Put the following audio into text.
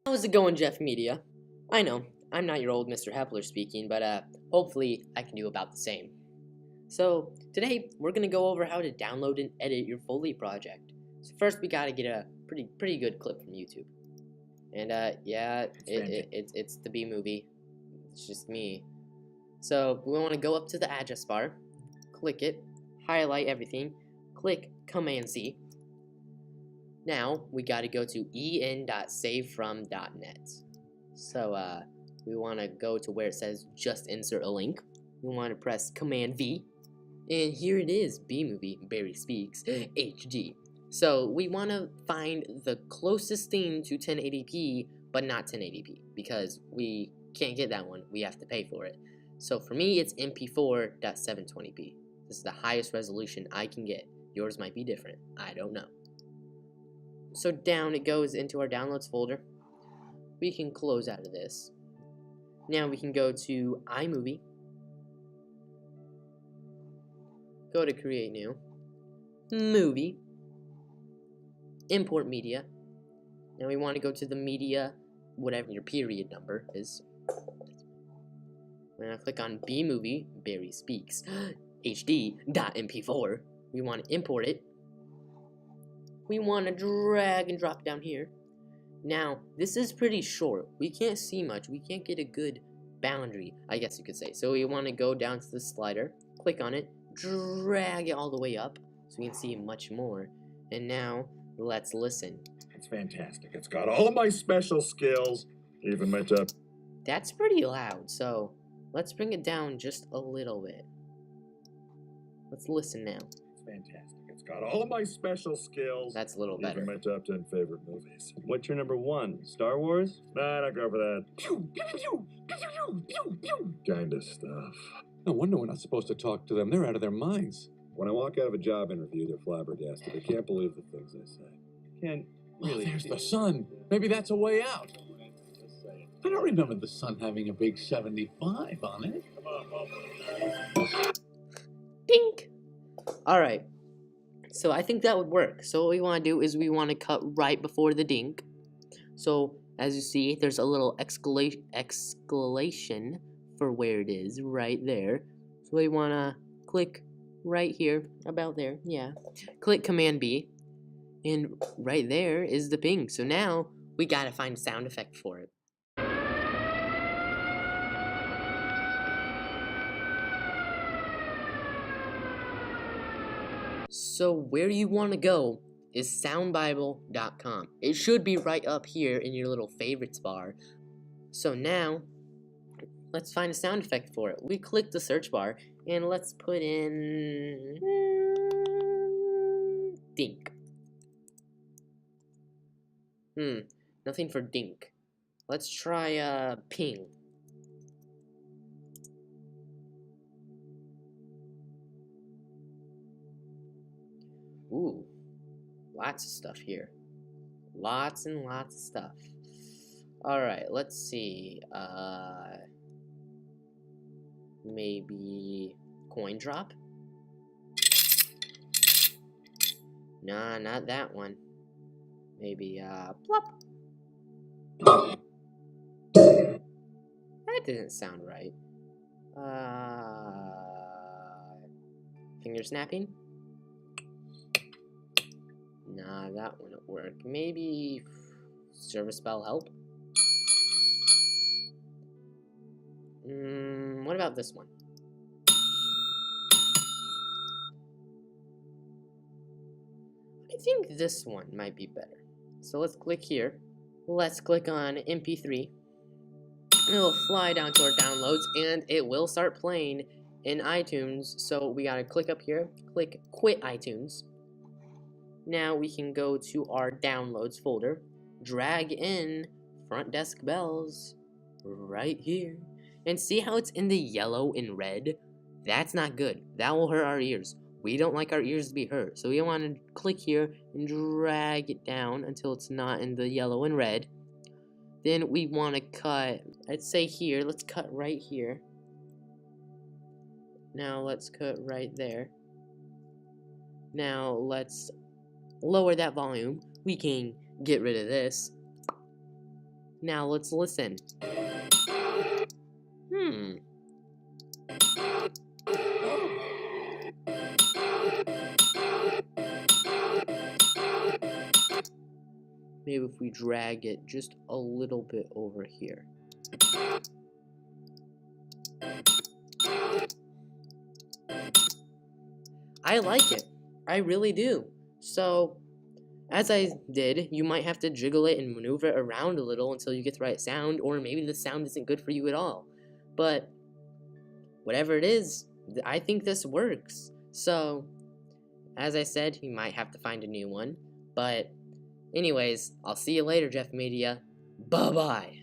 How's it going, Jeff Media? I know, I'm not your old Mr. Hepler speaking, but hopefully I can do about the same. So, today we're gonna go over how to download and edit your Foley project. So first we gotta get a pretty good clip from YouTube. And yeah, it's the B movie. It's just me. So we wanna go up to the address bar, click it, highlight everything, click Command C. Now we gotta go to en.savefrom.net. So we wanna go to where it says just insert a link. We wanna press Command V. And here it is, B-Movie, Barry Speaks, HD. So we want to find the closest thing to 1080p, but not 1080p, because we can't get that one, we have to pay for it. So for me, it's MP4.720p. This is the highest resolution I can get. Yours might be different, I don't know. So down it goes into our downloads folder. We can close out of this. Now we can go to iMovie. Go to Create New, Movie, Import Media. Now we want to go to the media, whatever your period number is. We're going to click on B-Movie, Barry Speaks, HD.mp4. We want to import it. We want to drag and drop it down here. Now, this is pretty short. We can't see much. We can't get a good boundary, I guess you could say. So we want to go down to the slider, click on it, drag it all the way up so we can see much more. And now let's listen. It's fantastic. It's got all of my special skills, even my top. That's pretty loud, so let's bring it down just a little bit. Let's listen now. It's fantastic. It's got all of my special skills. That's a little better. Even my top 10 favorite movies. What's your number one? Star Wars? Nah, not go for that. Kind of stuff. No wonder we're not supposed to talk to them. They're out of their minds. When I walk out of a job interview, they're flabbergasted. They can't believe the things I say. Can't really. Oh, there's the sun. Maybe that's a way out. I don't remember the sun having a big 75 on it. Dink! Alright. So I think that would work. So what we want to do is we want to cut right before the dink. So as you see, there's a little exclamation for where it is right there. So we want to click right here, about there, yeah. Click Command B, and right there is the ping. So now we gotta find a sound effect for it. So where you want to go is soundbible.com. It should be right up here in your little favorites bar. So now let's find a sound effect for it. We click the search bar and let's put in dink. Nothing for dink. Let's try ping. Ooh, lots of stuff here. Lots and lots of stuff. Alright, let's see. Maybe coin drop? Nah, not that one. Maybe, plop. That didn't sound right. Finger snapping? Nah, that wouldn't work. Maybe service bell help? What about this one? I think this one might be better. So let's click here. Let's click on MP3. It'll fly down to our downloads and it will start playing in iTunes. So we gotta click up here, click Quit iTunes. Now we can go to our downloads folder, drag in Front Desk Bells right here. And see how it's in the yellow and red? That's not good. That will hurt our ears. We don't like our ears to be hurt. So we want to click here and drag it down until it's not in the yellow and red. Then we want to cut, let's say here, let's cut right here. Now let's cut right there. Now let's lower that volume. We can get rid of this. Now let's listen. Maybe if we drag it just a little bit over here. I like it. I really do. So, as I did, you might have to jiggle it and maneuver it around a little until you get the right sound, or maybe the sound isn't good for you at all. But, whatever it is, I think this works. So, as I said, you might have to find a new one. But, anyways, I'll see you later, Jeff Media. Bye-bye.